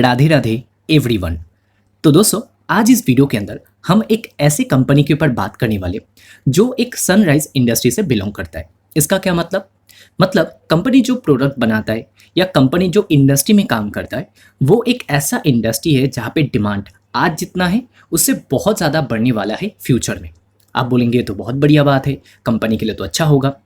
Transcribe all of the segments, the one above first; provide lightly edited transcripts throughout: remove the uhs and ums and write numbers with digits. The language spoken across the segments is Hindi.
राधे राधे एवरीवन। तो दोस्तों, आज इस वीडियो के अंदर हम एक ऐसी कंपनी के ऊपर बात करने वाले जो एक सनराइज इंडस्ट्री से बिलोंग करता है। इसका क्या मतलब कंपनी जो प्रोडक्ट बनाता है या कंपनी जो इंडस्ट्री में काम करता है वो एक ऐसा इंडस्ट्री है जहाँ पे डिमांड आज जितना है उससे बहुत ज़्यादा बढ़ने वाला है फ्यूचर में। आप बोलेंगे तो बहुत बढ़िया बात है, कंपनी के लिए तो अच्छा होगा।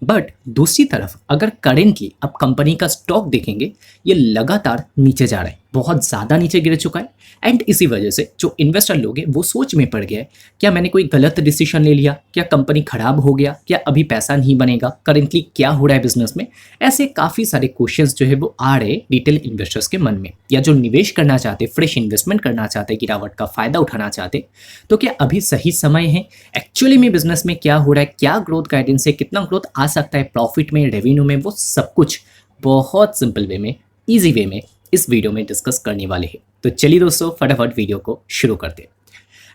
बट दूसरी तरफ अगर करेंटली आप कंपनी का स्टॉक देखेंगे, ये लगातार नीचे जा रहा है, बहुत ज़्यादा नीचे गिर चुका है। एंड इसी वजह से जो इन्वेस्टर लोग हैं वो सोच में पड़ गया है, क्या मैंने कोई गलत डिसीजन ले लिया, क्या कंपनी खराब हो गया, क्या अभी पैसा नहीं बनेगा, करेंटली क्या हो रहा है बिजनेस में। ऐसे काफ़ी सारे क्वेश्चंस जो है वो आ रहे रिटेल इन्वेस्टर्स के मन में, या जो निवेश करना चाहते, फ्रेश इन्वेस्टमेंट करना चाहते, गिरावट का फ़ायदा उठाना चाहते। तो क्या अभी सही समय है, एक्चुअली में बिजनेस में क्या हो रहा है, क्या ग्रोथ गाइडेंस है, कितना ग्रोथ आ सकता है प्रॉफिट में, रेवेन्यू में, वो सब कुछ बहुत सिंपल वे में, ईजी वे में इस वीडियो में डिस्कस करने वाले हैं। तो चलिए दोस्तों, फटाफट वीडियो को शुरू करते हैं।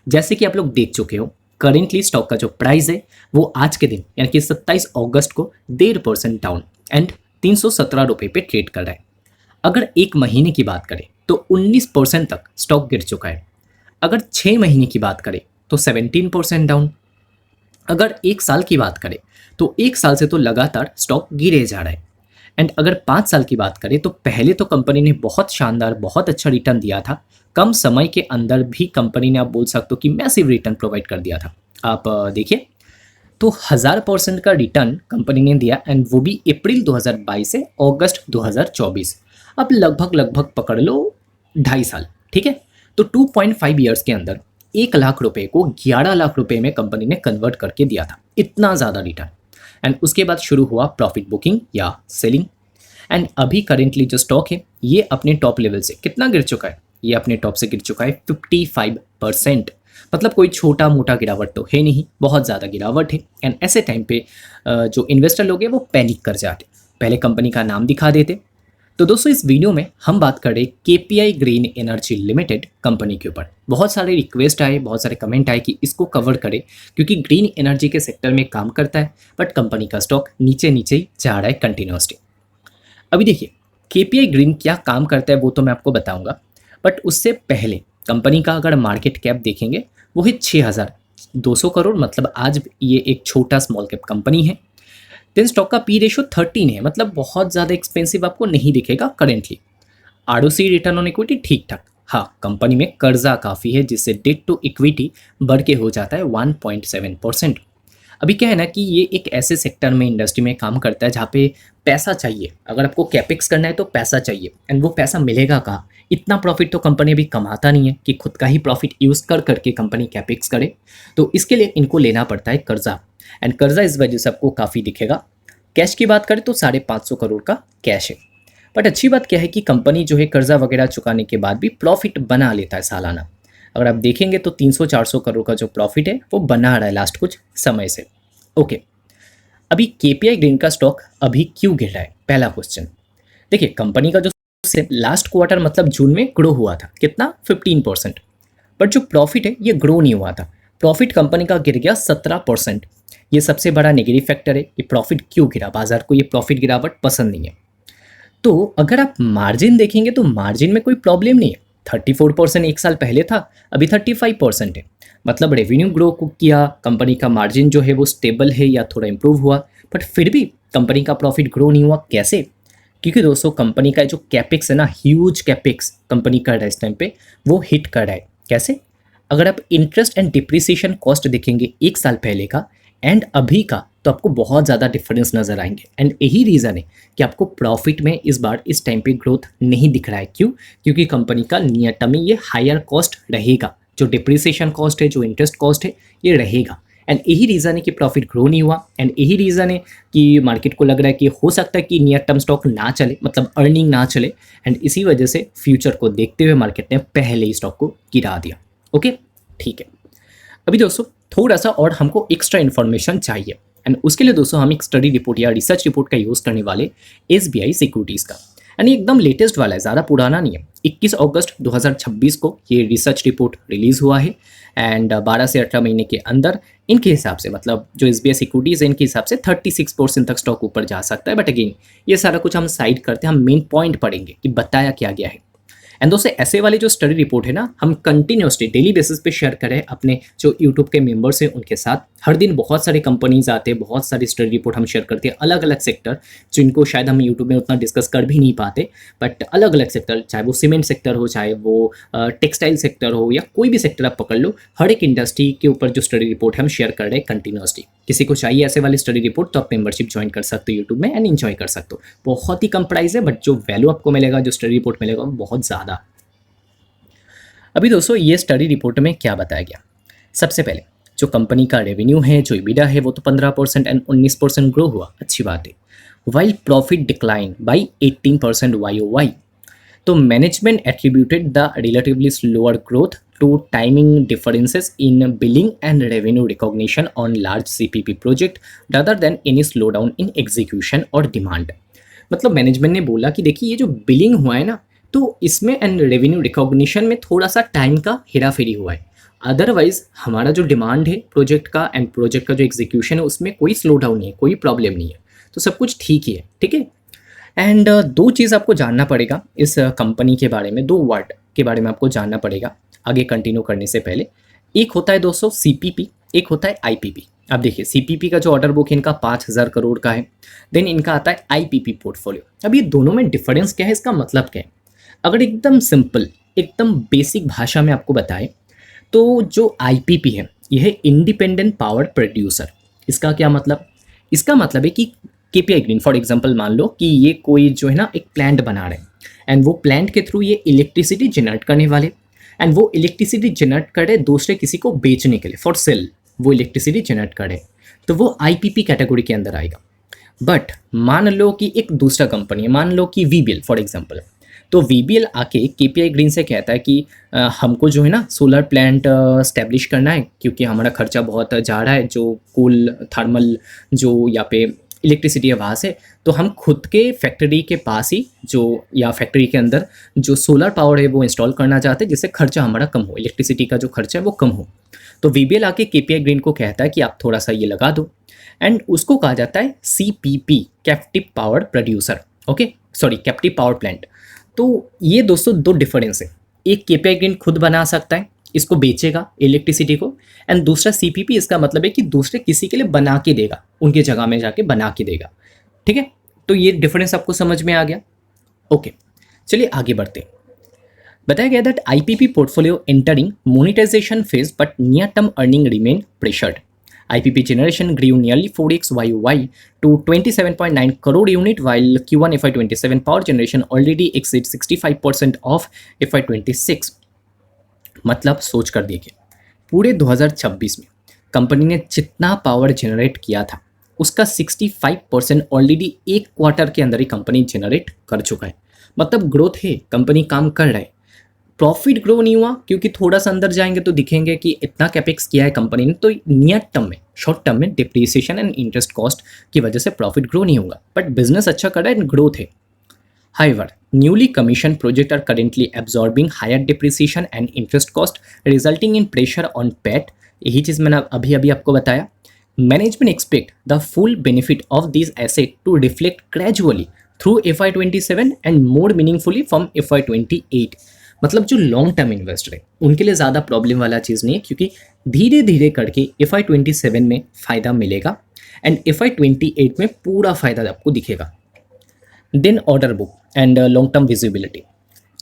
जैसे कि आप लोग देख चुके हो, करेंटली स्टॉक का जो प्राइस है वो आज के दिन यानी कि 27 अगस्त को 1.5% डाउन एंड 317 रुपये पे ट्रेड कर रहा है। अगर एक महीने की बात करें तो 19% तक स्टॉक गिर चुका है। अगर 6 महीने की बात करें तो 17% डाउन। अगर एक साल की बात करें तो एक साल से तो लगातार स्टॉक गिरे जा रहा है। एंड अगर 5 साल की बात करें तो पहले तो कंपनी ने बहुत शानदार, बहुत अच्छा रिटर्न दिया था। कम समय के अंदर भी कंपनी ने, आप बोल सकते हो कि मैसिव रिटर्न प्रोवाइड कर दिया था। आप देखिए तो 1000% का रिटर्न कंपनी ने दिया, एंड वो भी अप्रैल 2022 से अगस्त 2024। अब लगभग पकड़ लो 2.5 साल, ठीक है। तो 2.5 ईयर्स के अंदर 1 लाख रुपए को 11 लाख रुपए में कंपनी ने कन्वर्ट करके दिया था, इतना ज़्यादा रिटर्न। एंड उसके बाद शुरू हुआ प्रॉफिट बुकिंग या सेलिंग। एंड अभी करेंटली जो स्टॉक है ये अपने टॉप लेवल से कितना गिर चुका है, ये अपने टॉप से गिर चुका है 55%। मतलब कोई छोटा मोटा गिरावट तो है नहीं, बहुत ज़्यादा गिरावट है। एंड ऐसे टाइम पे जो इन्वेस्टर लोग हैं वो पैनिक कर जाते, पहले कंपनी का नाम दिखा देते। तो दोस्तों, इस वीडियो में हम बात कर रहे KPI green energy limited company के ऊपर। बहुत सारे रिक्वेस्ट आए, बहुत सारे कमेंट आए कि इसको कवर करें, क्योंकि ग्रीन एनर्जी के सेक्टर में काम करता है, बट कंपनी का स्टॉक नीचे नीचे ही जा रहा है कंटिन्यूसली। अभी देखिए केपीआई ग्रीन क्या काम करता है वो तो मैं आपको बताऊंगा, बट उससे पहले कंपनी का अगर मार्केट कैप देखेंगे वो है 6200 करोड़। मतलब आज ये एक छोटा स्मॉल कैप कंपनी है। देन स्टॉक का पी रेशो 13 है, मतलब बहुत ज़्यादा एक्सपेंसिव आपको नहीं दिखेगा currently. ROC, return on equity ठीक ठाक। हाँ, कंपनी में कर्जा काफ़ी है जिससे डेट टू इक्विटी बढ़ के हो जाता है 1.7%। अभी क्या है ना कि ये एक ऐसे सेक्टर में, इंडस्ट्री में काम करता है जहाँ पे पैसा चाहिए। अगर आपको कैपेक्स करना है तो पैसा चाहिए, एंड वो पैसा मिलेगा कहाँ। इतना प्रॉफिट तो कंपनी अभी कमाता नहीं है कि खुद का ही प्रॉफिट यूज़ कर करके कंपनी कैपेक्स करे। तो इसके लिए इनको लेना पड़ता है कर्जा, एंड कर्जा इस वजह से आपको काफ़ी दिखेगा। कैश की बात करें तो 550 करोड़ का कैश है। बट अच्छी बात क्या है कि कंपनी जो है कर्जा वगैरह चुकाने के बाद भी प्रॉफिट बना लेता है सालाना। अगर आप देखेंगे तो 300-400 करोड़ का जो प्रॉफिट है वो बना रहा है लास्ट कुछ समय से। ओके, अभी केपीआई ग्रीन का स्टॉक अभी क्यों गिर रहा है, पहला क्वेश्चन। देखिए कंपनी का जो लास्ट क्वार्टर मतलब जून में ग्रो हुआ था कितना, 15%। बट जो प्रॉफिट है ये ग्रो नहीं हुआ था। प्रॉफिट कंपनी का गिर गया 17%। ये सबसे बड़ा नेगेटिव फैक्टर है कि प्रॉफिट क्यों गिरा। बाजार को ये प्रॉफिट गिरावट पसंद नहीं है। तो अगर आप मार्जिन देखेंगे तो मार्जिन में कोई प्रॉब्लम नहीं है। 34% एक साल पहले था, अभी 35% है। मतलब रेवेन्यू ग्रो किया, कंपनी का मार्जिन जो है वो स्टेबल है या थोड़ा इंप्रूव हुआ, बट फिर भी कंपनी का प्रॉफिट ग्रो नहीं हुआ। कैसे? क्योंकि दोस्तों कंपनी का जो कैपेक्स है ना, ह्यूज कैपेक्स कंपनी कर रहा है इस टाइम पे, वो हिट कर रहा है। कैसे? अगर आप इंटरेस्ट एंड डिप्रिसिएशन कॉस्ट देखेंगे एक साल पहले का एंड अभी का, तो आपको बहुत ज़्यादा डिफरेंस नज़र आएंगे। एंड यही रीज़न है कि आपको प्रॉफिट में इस बार इस टाइम पे ग्रोथ नहीं दिख रहा है। क्यों? क्योंकि कंपनी का नियर टर्म में ये हायर कॉस्ट रहेगा। जो डिप्रिसिएशन कॉस्ट है, जो इंटरेस्ट कॉस्ट है, ये रहेगा। एंड यही रीज़न है कि प्रॉफिट ग्रो नहीं हुआ। एंड यही रीज़न है कि मार्केट को लग रहा है कि हो सकता है कि नियर टर्म स्टॉक ना चले, मतलब अर्निंग ना चले। एंड इसी वजह से फ्यूचर को देखते हुए मार्केट ने पहले ही स्टॉक को गिरा दिया। ओके, ठीक है। अभी दोस्तों थोड़ा सा और हमको एक्स्ट्रा इन्फॉर्मेशन चाहिए, एंड उसके लिए दोस्तों हम एक स्टडी रिपोर्ट या रिसर्च रिपोर्ट का यूज़ करने वाले एसबीआई सिक्योरिटीज़ का। एंड ये एकदम लेटेस्ट वाला है, ज़्यादा पुराना नहीं है। 21 अगस्त 2026 को ये रिसर्च रिपोर्ट रिलीज़ हुआ है। एंड 12 से 18 महीने के अंदर इनके हिसाब से, मतलब जो एसबीआई सिक्योरिटीज़ है इनके हिसाब से 36% तक स्टॉक ऊपर जा सकता है। बट अगेन ये सारा कुछ हम साइड करते हैं, हम मेन पॉइंट पढ़ेंगे कि बताया क्या गया है। एंड दोस्तों ऐसे वाले जो स्टडी रिपोर्ट है ना, हम कंटिन्यूसली डेली बेसिस पे शेयर करें अपने जो यूट्यूब के मेंबर्स हैं उनके साथ। हर दिन बहुत सारे कंपनीज आते हैं, बहुत सारी स्टडी रिपोर्ट हम शेयर करते हैं, अलग अलग सेक्टर जिनको शायद हम यूट्यूब में उतना डिस्कस कर भी नहीं पाते, बट अलग अलग सेक्टर, चाहे वो सीमेंट सेक्टर हो, चाहे वो टेक्सटाइल सेक्टर हो, या कोई भी सेक्टर आप पकड़ लो, हर एक इंडस्ट्री के ऊपर जो स्टडी रिपोर्ट है हम शेयर कर रहे हैं कंटिन्यूसली। किसी को चाहिए ऐसे वाली स्टडी रिपोर्ट तो आप मेंबरशिप ज्वाइन कर सकते हो यूट्यूब में एंड एंजॉय कर सकते हो। बहुत ही कम प्राइस है, बट जो वैल्यू आपको मिलेगा, जो स्टडी रिपोर्ट मिलेगा, वो बहुत ज़्यादा। अभी दोस्तों ये स्टडी रिपोर्ट में क्या बताया गया, सबसे पहले जो कंपनी का रेवेन्यू है, जो EBITDA है, वो तो 15% एंड 19% ग्रो हुआ, अच्छी बात है। While profit decline by 18% YOY। तो management attributed the relatively slower growth to timing differences in billing and revenue recognition on large CPP project rather than any slow down in execution और डिमांड। मतलब मैनेजमेंट ने बोला कि देखिए ये जो बिलिंग हुआ है ना, तो इसमें एंड रेवेन्यू रिकॉग्निशन में थोड़ा सा टाइम का हेराफेरी हुआ है। अदरवाइज हमारा जो डिमांड है प्रोजेक्ट का एंड प्रोजेक्ट का जो एग्जीक्यूशन है उसमें कोई स्लो डाउन नहीं है, कोई प्रॉब्लम नहीं है, तो सब कुछ ठीक ही है, ठीक है। एंड दो चीज़ आपको जानना पड़ेगा इस कंपनी के बारे में, दो वर्ड के बारे में आपको जानना पड़ेगा आगे कंटिन्यू करने से पहले। एक होता है दोस्तों CPP, एक होता है IPP। अब देखिए CPP का जो ऑर्डर बुक इनका 5,000 करोड़ का है, देन इनका आता है IPP पोर्टफोलियो। अब ये दोनों में डिफरेंस क्या है, इसका मतलब क्या है? अगर एकदम सिंपल, एकदम बेसिक भाषा में आपको बताएं तो जो IPP है यह है इंडिपेंडेंट पावर प्रोड्यूसर। इसका क्या मतलब? इसका मतलब है कि KPI ग्रीन फॉर एग्जांपल मान लो कि ये कोई जो है ना एक प्लांट बना रहे हैं एंड वो प्लांट के थ्रू ये इलेक्ट्रिसिटी जनरेट करने वाले, एंड वो इलेक्ट्रिसिटी जनरेट करे दूसरे किसी को बेचने के लिए, फॉर सेल वो इलेक्ट्रिसिटी जनरेट करे, तो वो IPP कैटेगरी के अंदर आएगा। बट मान लो कि एक दूसरा कंपनी है, मान लो कि VBL फॉर एग्जांपल, तो VBL आके KPI ग्रीन से कहता है कि हमको जो है ना सोलर प्लांट स्टैब्लिश करना है क्योंकि हमारा खर्चा बहुत जा रहा है, जो कूल थर्मल जो यहाँ पे इलेक्ट्रिसिटी है वहाँ से, तो हम खुद के फैक्ट्री के पास ही जो या फैक्ट्री के अंदर जो सोलर पावर है वो इंस्टॉल करना चाहते हैं जिससे खर्चा हमारा कम हो, इलेक्ट्रिसिटी का जो खर्चा है वो कम हो। तो VBL आके KPI ग्रीन को कहता है कि आप थोड़ा सा ये लगा दो, एंड उसको कहा जाता है CPP captive power producer, okay sorry captive power plant. तो ये दोस्तों दो डिफरेंस है, एक KPI ग्रीन खुद बना सकता है, इसको बेचेगा इलेक्ट्रिसिटी को, एंड दूसरा CPP, इसका मतलब है कि दूसरे किसी के लिए बना के देगा, उनके जगह में जाके बना के देगा, ठीक है। तो ये डिफरेंस आपको समझ में आ गया, ओके। चलिए आगे बढ़ते हैं। बताया गया that IPP portfolio entering monetization phase but near term earning remain pressured. IPP generation grew nearly 4x YOY to 27.9 crore unit, while Q1 FY27 power generation already exceeds 65% of FY26। मतलब सोच कर देखिए, पूरे 2026 में कंपनी ने जितना पावर जनरेट किया था उसका 65% ऑलरेडी एक क्वार्टर के अंदर ही कंपनी जनरेट कर चुका है। मतलब ग्रोथ है, कंपनी काम कर रहा है। प्रॉफिट ग्रो नहीं हुआ क्योंकि थोड़ा सा अंदर जाएंगे तो दिखेंगे कि इतना कैपेक्स किया है कंपनी ने, तो नियर टर्म में, शॉर्ट टर्म में डिप्रिसिएशन एंड इंटरेस्ट कॉस्ट की वजह से प्रॉफिट ग्रो नहीं होगा, बट बिजनेस अच्छा कर रहा है एंड ग्रोथ है। However, newly commissioned projects are currently absorbing higher depreciation and interest cost, resulting in pressure on PAT। यही चीज़ मैंने अभी आपको बताया। Management expect the full benefit of these assets to reflect gradually through FY27 and more meaningfully from FY28। मतलब जो लॉन्ग टर्म इन्वेस्टर है उनके लिए ज़्यादा प्रॉब्लम वाला चीज़ नहीं है, क्योंकि धीरे धीरे करके FY27 में फ़ायदा मिलेगा एंड FY28 में पूरा फ़ायदा आपको दिखेगा। Then order book and long term visibility.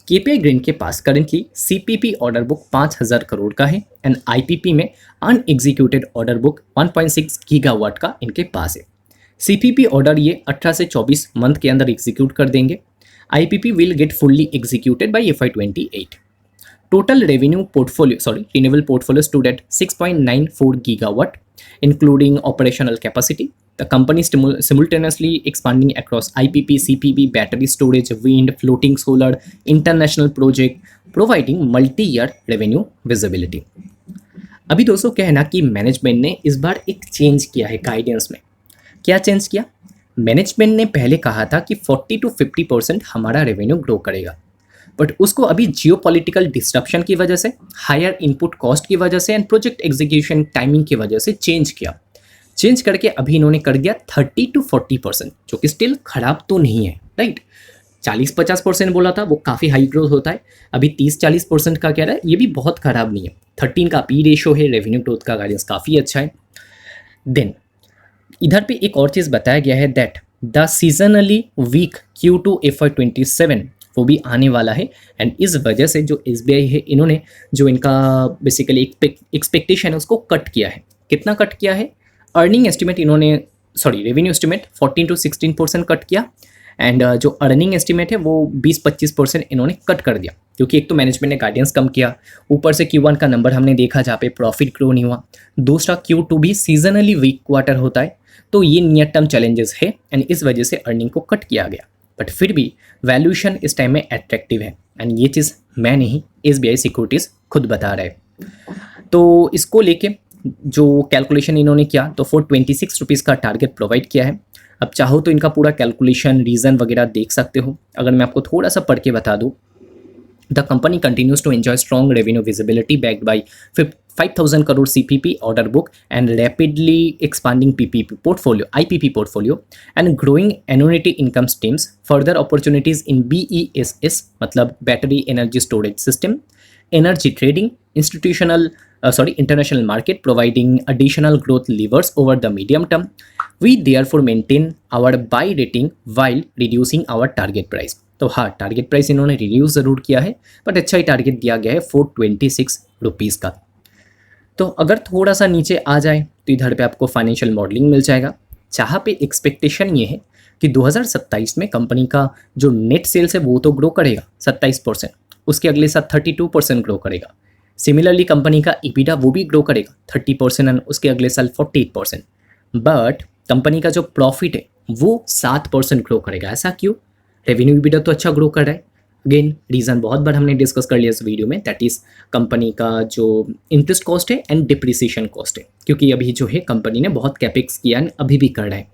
KPI Green के पास currently CPP order book 5,000 crore का है एंड IPP में अनएग्जीक्यूटेड ऑर्डर बुक 1.6 गीगावाट का इनके पास है। CPP ऑर्डर ये 18 से 24 मंथ के अंदर एग्जीक्यूट कर देंगे। IPP will get fully executed by FY28। Total revenue portfolio, renewable portfolio stood at 6.94 gigawatt, including operational capacity. The company simultaneously expanding across IPP, CPP, battery storage, wind, floating solar, international project, providing multi-year revenue visibility। अभी दोस्तों क्या है ना कि मैनेजमेंट ने इस बार एक चेंज किया है गाइडेंस में। क्या चेंज किया? मैनेजमेंट ने पहले कहा था कि 40 to 50% हमारा रेवेन्यू ग्रो करेगा, बट उसको अभी जियोपॉलिटिकल डिस्ट्रप्शन की वजह से, हायर इनपुट कॉस्ट की वजह से एंड प्रोजेक्ट एग्जीक्यूशन टाइमिंग की वजह से चेंज किया। चेंज करके अभी इन्होंने कर दिया 30 to 40%, जो कि स्टिल खराब तो नहीं है, राइट। 40-50% बोला था, वो काफ़ी हाई ग्रोथ होता है। अभी 30-40% का कह रहा है, ये भी बहुत ख़राब नहीं है। 13 का पी रेशो है, रेवेन्यू ग्रोथ का गाइडेंस काफ़ी अच्छा है। देन इधर पे एक और चीज़ बताया गया है that the seasonally week Q2 FY27 वो भी आने वाला है। एंड इस वजह से जो SBI है, इन्होंने जो इनका बेसिकली एक्सपेक्टेशन है उसको कट किया है। कितना कट किया है? अर्निंग एस्टिमेट इन्होंने रेवेन्यू एस्टिमेट 14-16% कट किया। एंड जो अर्निंग एस्टिमेट है वो 20-25% इन्होंने कट कर दिया, क्योंकि एक तो मैनेजमेंट ने गाइडेंस कम किया, ऊपर से Q1 का नंबर हमने देखा जहाँ पे प्रॉफिट ग्रो नहीं हुआ। दूसरा Q2 भी सीजनली वीक क्वार्टर होता है, तो ये नियर टर्म चैलेंजेस है एंड इस वजह से अर्निंग को कट किया गया। बट फिर भी वैल्यूएशन इस टाइम में अट्रैक्टिव है एंड ये चीज़ मैं नहीं, SBI सिक्योरिटीज़ खुद बता रहे हैं। तो इसको लेके जो कैलकुलेशन इन्होंने किया तो 426 रुपीज़ का टारगेट प्रोवाइड किया है। अब चाहो तो इनका पूरा कैलकुलेशन रीज़न वगैरह देख सकते हो। अगर मैं आपको थोड़ा सा पढ़ के बता दूँ, the company continues to enjoy strong revenue visibility backed by 5,000 crore CPP order book and rapidly expanding PPP portfolio, IPP portfolio, and growing annuity income streams. Further opportunities in BESS, मतलब battery energy storage system, energy trading, international market, providing additional growth levers over the medium term. We therefore maintain our buy rating while reducing our target price. तो हाँ, टारगेट प्राइस इन्होंने रिड्यूस ज़रूर किया है, बट अच्छा ही टारगेट दिया गया है 426 रुपीज़ का। तो अगर थोड़ा सा नीचे आ जाए तो इधर पे आपको फाइनेंशियल मॉडलिंग मिल जाएगा, जहाँ पे एक्सपेक्टेशन ये है कि 2027 में कंपनी का जो नेट सेल्स है वो तो ग्रो करेगा 27%, उसके अगले साल 32% ग्रो करेगा। सिमिलरली कंपनी का EBITDA वो भी ग्रो करेगा 30% एंड उसके अगले साल 48%। बट कंपनी का जो प्रॉफिट है वो 7% ग्रो करेगा। ऐसा क्यों? रेवेन्यू EBITDA तो अच्छा ग्रो कर रहा है। अगेन रीज़न बहुत बार हमने डिस्कस कर लिया इस वीडियो में, दैट इज़ कंपनी का जो इंटरेस्ट कॉस्ट है एंड डिप्रिसिएशन कॉस्ट है, क्योंकि अभी जो है कंपनी ने बहुत कैपेक्स किया है, अभी भी कर रहा है,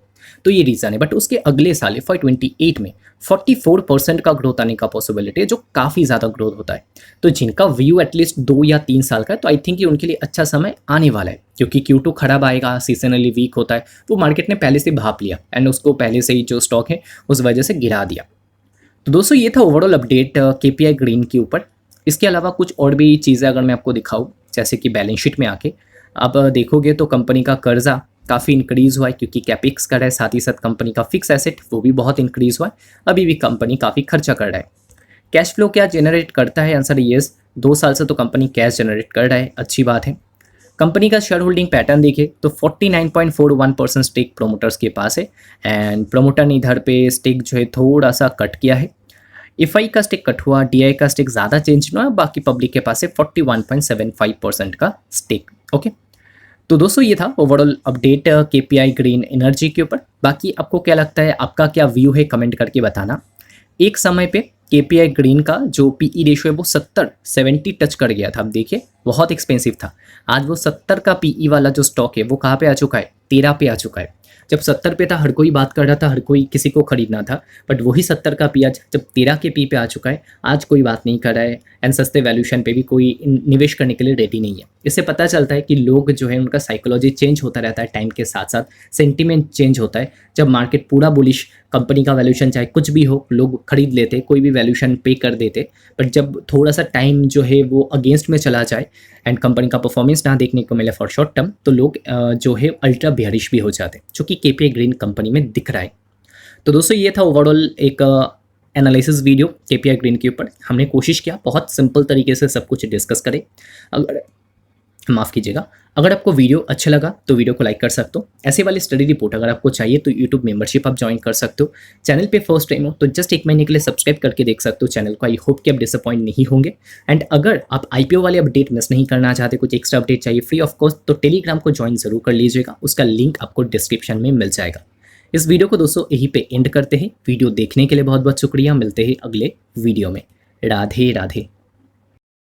तो ये रीज़न है। बट उसके अगले साल FY28 में 44% का ग्रोथ आने का पॉसिबिलिटी है, जो काफ़ी ज़्यादा ग्रोथ होता है। तो जिनका व्यू एटलीस्ट 2 या 3 साल का है, तो आई थिंक ये उनके लिए अच्छा समय आने वाला है, क्योंकि Q2 खराब आएगा, सीजनली वीक होता है, वो मार्केट ने पहले से भाप लिया एंड उसको पहले से ही जो स्टॉक है उस वजह से गिरा दिया। तो दोस्तों ये था ओवरऑल अपडेट KPI ग्रीन के ऊपर। इसके अलावा कुछ और भी चीज़ें अगर मैं आपको दिखाऊं, जैसे कि बैलेंस शीट में आके आप देखोगे तो कंपनी का कर्जा काफ़ी इंक्रीज़ हुआ है, क्योंकि कैपेक्स कर रहा है, साथ ही साथ कंपनी का फिक्स एसेट वो भी बहुत इंक्रीज़ हुआ है। अभी भी कंपनी काफ़ी खर्चा कर रहा है। कैश फ्लो क्या जनरेट करता है? आंसर येस, 2 साल से तो कंपनी कैश जनरेट कर रहा है, अच्छी बात है। कंपनी का शेयर होल्डिंग पैटर्न देखे तो 49.41% स्टेक प्रोमोटर्स के पास है एंड प्रोमोटर ने इधर पे स्टेक जो है थोड़ा सा कट किया है। FI का स्टेक कट हुआ, DI का स्टेक ज़्यादा चेंज नहीं हुआ, बाकी पब्लिक के पास है 41.75% का स्टेक। ओके, तो दोस्तों ये था overall update KPI green energy के ऊपर। बाकी आपको क्या लगता है, आपका क्या व्यू है, कमेंट करके बताना। एक समय पे KPI ग्रीन का जो PE रेशो है वो 70 टच कर गया था। अब देखिए बहुत एक्सपेंसिव था, आज वो 70 का PE वाला जो स्टॉक है वो कहाँ पे आ चुका है? 13 पे आ चुका है। जब 70 पे था हर कोई बात कर रहा था, हर कोई किसी को खरीदना था, बट वही 70 का पी आज जब 13 के पी पे आ चुका है, आज कोई बात नहीं कर रहा है एंड सस्ते वैल्यूशन पे भी कोई निवेश करने के लिए रेडी नहीं है। इससे पता चलता है कि लोग जो है उनका साइकोलॉजी चेंज होता रहता है टाइम के साथ साथ, सेंटिमेंट चेंज होता है। जब मार्केट पूरा बुलिश, कंपनी का वैल्यूशन चाहे कुछ भी हो, लोग खरीद लेते, कोई भी वैल्यूशन पे कर देते, बट जब थोड़ा सा टाइम जो है वो अगेंस्ट में चला जाए एंड कंपनी का परफॉर्मेंस ना देखने को मिले फॉर शॉर्ट टर्म, तो लोग जो है अल्ट्रा बेयरिश भी हो जाते हैं, जो कि KPI ग्रीन कंपनी में दिख रहा है। तो दोस्तों ये था ओवरऑल एक एनालिसिस वीडियो KPI ग्रीन के ऊपर। हमने कोशिश किया बहुत सिंपल तरीके से सब कुछ डिस्कस करें। अगर माफ़ कीजिएगा, अगर आपको वीडियो अच्छा लगा तो वीडियो को लाइक कर सकते हो। ऐसे वाली स्टडी रिपोर्ट अगर आपको चाहिए तो यूट्यूब मेंबरशिप आप ज्वाइन कर सकते हो। चैनल पे फर्स्ट टाइम हो तो जस्ट 1 महीने के लिए सब्सक्राइब करके देख सकते हो चैनल को। आई होप कि आप डिसअपॉइंट नहीं होंगे। एंड अगर आप IPO वाले अपडेट मिस नहीं करना चाहते, कुछ एक्स्ट्रा अपडेट चाहिए फ्री ऑफ कॉस्ट, तो टेलीग्राम को ज्वाइन जरूर कर लीजिएगा, उसका लिंक आपको डिस्क्रिप्शन में मिल जाएगा। इस वीडियो को दोस्तों यहीं पे एंड करते हैं। वीडियो देखने के लिए बहुत बहुत शुक्रिया। मिलते हैं अगले वीडियो में। राधे राधे।